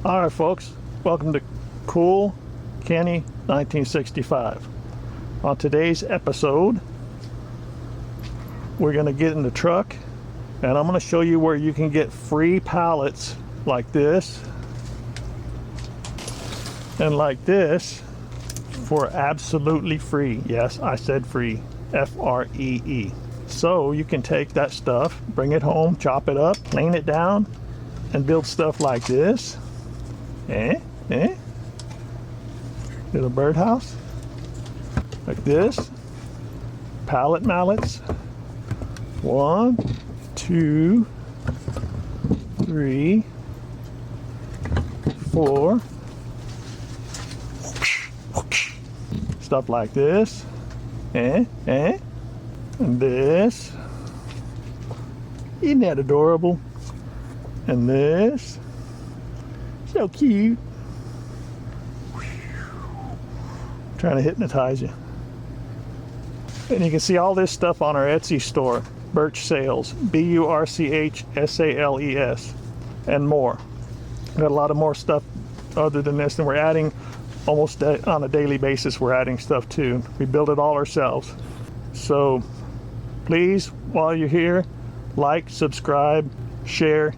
All right, folks, welcome to Cool Kenny 1965. On today's episode, we're going to get in the truck and I'm going to show you where you can get free pallets like this and like this for absolutely free. Yes, I said free, F-R-E-E. So you can take that stuff, bring it home, chop it up, plane it down, and build stuff like this. Little birdhouse like this. Pallet mallets. 1, 2, 3, 4. Stuff like this. And this. Isn't that adorable? And this. So cute. Trying to hypnotize you. And you can see all this stuff on our Etsy store, Birch Sales, B-U-R-C-H-S-A-L-E-S, and more. We've got a lot of more stuff other than this, and we're adding almost on a daily basis. We're adding stuff too. We build it all ourselves. So please, while you're here, like, subscribe, share,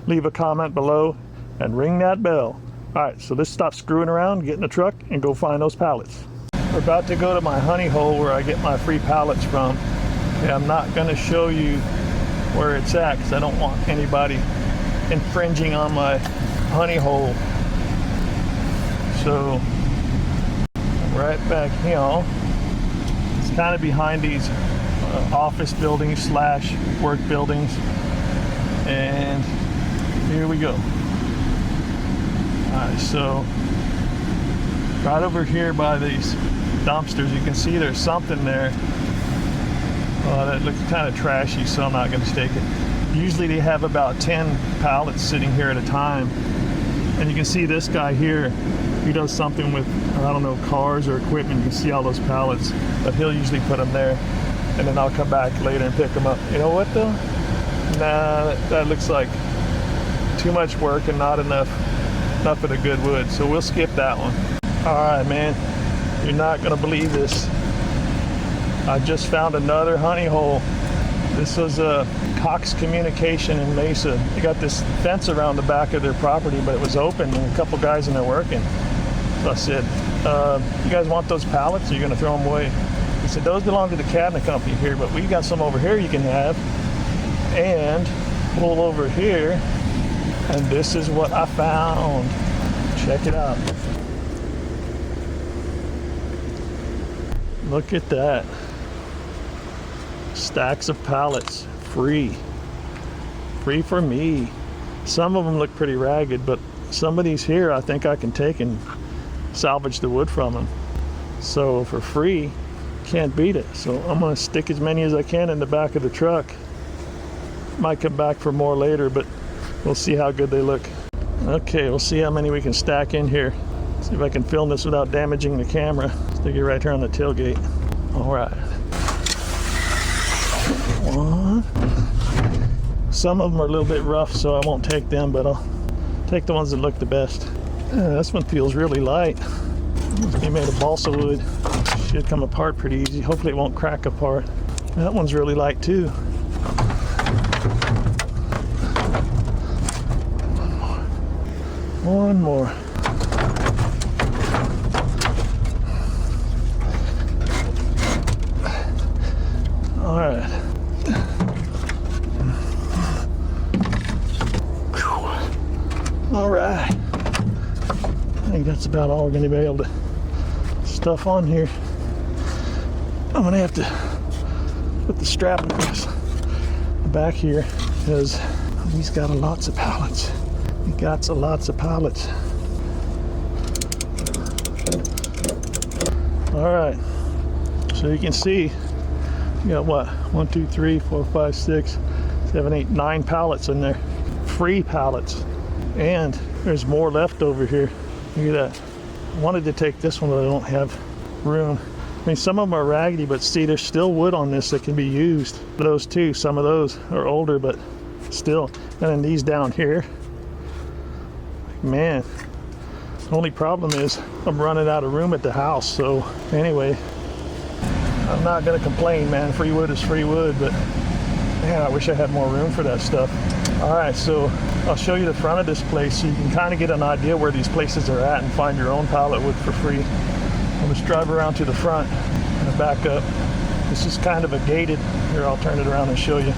leave a comment below, and ring that bell. All right, so let's stop screwing around, get in the truck, and go find those pallets. We're about to go to my honey hole where I get my free pallets from. And I'm not going to show you where it's at because I don't want anybody infringing on my honey hole. So, right back here, it's kind of behind these office buildings slash work buildings. And here we go. Alright, so right over here by these dumpsters, you can see there's something there. That looks kind of trashy, so I'm not going to stake it. Usually they have about 10 pallets sitting here at a time. And you can see this guy here, he does something with, I don't know, cars or equipment. You can see all those pallets, but he'll usually put them there. And then I'll come back later and pick them up. You know what though? Nah, that looks like too much work and not enough of the good wood, so we'll skip that one. All right, man, you're not gonna believe this. I just found another honey hole. This was a Cox Communication in Mesa. They got this fence around the back of their property, but it was open and a couple guys in there working. So I said, you guys want those pallets or you're gonna throw them away? He said, those belong to the cabinet company here, but we got some over here you can have. And pull over here. And this is what I found. Check it out. Look at that. Stacks of pallets. Free. Free for me. Some of them look pretty ragged, but some of these here I think I can take and salvage the wood from them. So for free, can't beat it. So I'm going to stick as many as I can in the back of the truck. Might come back for more later, but we'll see how good they look. Okay, we'll see how many we can stack in here. See if I can film this without damaging the camera. Stick it right here on the tailgate. All right. One. Some of them are a little bit rough, so I won't take them, but I'll take the ones that look the best. This one feels really light. Must be made of balsa wood. Should come apart pretty easy. Hopefully it won't crack apart. That one's really light too. One more. All right. All right. I think that's about all we're going to be able to stuff on here. I'm going to have to put the strap across the back here because he's got lots of pallets. He got lots of pallets. All right, so you can see you got what, 1, 2, 3, 4, 5, 6, 7, 8, 9 pallets in there. Free pallets. And there's more left over here. Look at that. I wanted to take this one, but I don't have room. I mean, some of them are raggedy, but see, there's still wood on this that can be used. Those too, some of those are older, but still. And then these down here, man, only problem is I'm running out of room at the house. So anyway, I'm not gonna complain, man. Free wood is free wood, but man, I wish I had more room for that stuff. All right, so I'll show you the front of this place so you can kind of get an idea where these places are at and find your own pallet wood for free. I'll just drive around to the front and back up. This is kind of a gated, here I'll turn it around and show you.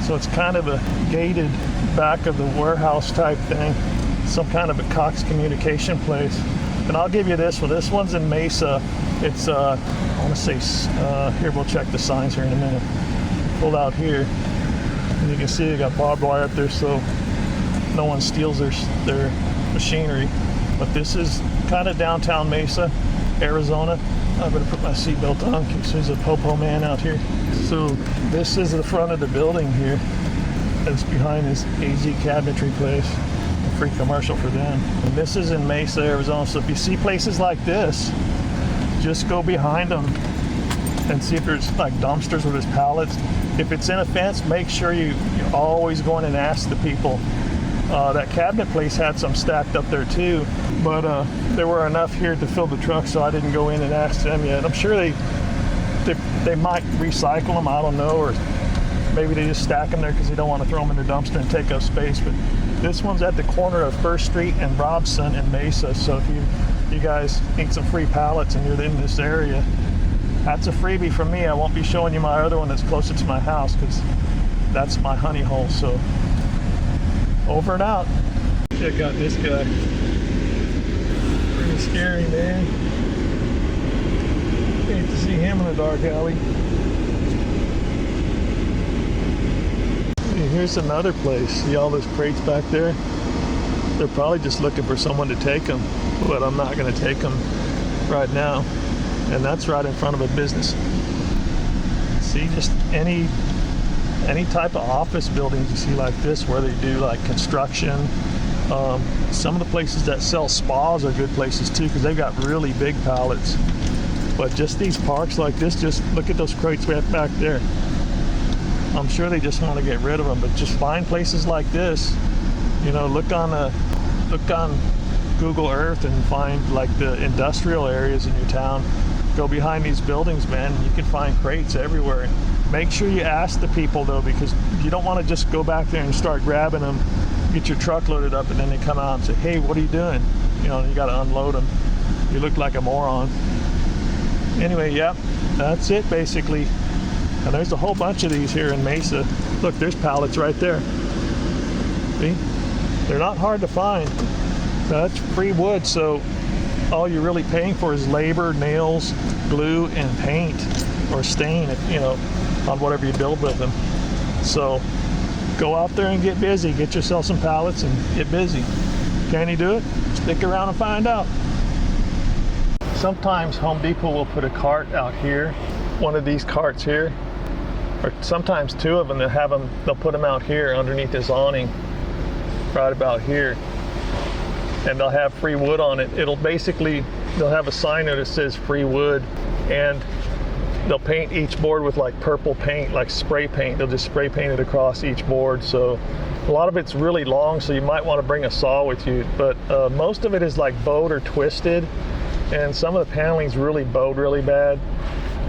So it's kind of a gated back of the warehouse type thing, some kind of a Cox communication place. And I'll give you this one. This one's in Mesa. It's, I want to say, here, we'll check the signs here in a minute. Pull out here, and you can see they got barbed wire up there so no one steals their machinery. But this is kind of downtown Mesa, Arizona. I better put my seatbelt on in case there's a po-po man out here. So this is the front of the building here. That's behind this AZ cabinetry place. A free commercial for them. And this is in Mesa, Arizona. So if you see places like this, just go behind them and see if there's like dumpsters or there's pallets. If it's in a fence, make sure you're always going and ask the people. That cabinet place had some stacked up there too, but there were enough here to fill the truck, so I didn't go in and ask them yet. I'm sure they might recycle them, I don't know, or maybe they just stack them there because they don't want to throw them in their dumpster and take up space. But this one's at the corner of First Street and Robson in Mesa, so if you guys need some free pallets and you're in this area, that's a freebie from me. I won't be showing you my other one that's closer to my house because that's my honey hole. So over and out. Check out this guy. Pretty scary, man. Hate to see him in a dark alley. Hey, here's another place. See all those crates back there? They're probably just looking for someone to take them, but I'm not going to take them right now. And that's right in front of a business. See, just any type of office buildings you see like this where they do like construction. Some of the places that sell spas are good places too because they've got really big pallets. But just these parks like this, just look at those crates we have back there. I'm sure they just want to get rid of them, but just find places like this. You know, look on Google Earth and find like the industrial areas in your town. Go behind these buildings, man, and you can find crates everywhere. Make sure you ask the people though, because you don't want to just go back there and start grabbing them, get your truck loaded up, and then they come out and say, hey, what are you doing? You know, you got to unload them. You look like a moron. Anyway, yep, that's it basically. And there's a whole bunch of these here in Mesa. Look, there's pallets right there. See? They're not hard to find. That's free wood, so all you're really paying for is labor, nails, glue, and paint or stain, you know, on whatever you build with them. So go out there and get busy. Get yourself some pallets and get busy. Can you do it? Stick around and find out. Sometimes Home Depot will put a cart out here, one of these carts here, or sometimes two of them. They'll put them out here underneath this awning, right about here. And they'll have free wood on it. They'll have a sign that says free wood, and they'll paint each board with like purple paint, like spray paint. They'll just spray paint it across each board. So a lot of it's really long, so you might want to bring a saw with you, but most of it is like bowed or twisted, and some of the paneling's really bowed really bad.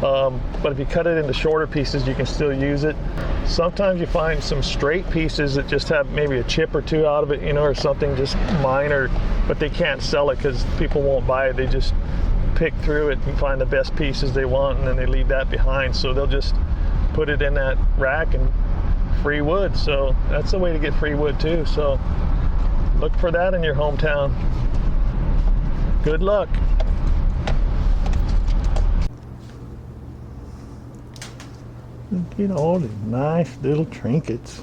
But if you cut it into shorter pieces, you can still use it. Sometimes you find some straight pieces that just have maybe a chip or two out of it, you know, or something just minor, but they can't sell it because people won't buy it. They just pick through it and find the best pieces they want, and then they leave that behind. So they'll just put it in that rack and free wood. So that's the way to get free wood too. So look for that in your hometown. Good luck. Look at all the nice little trinkets.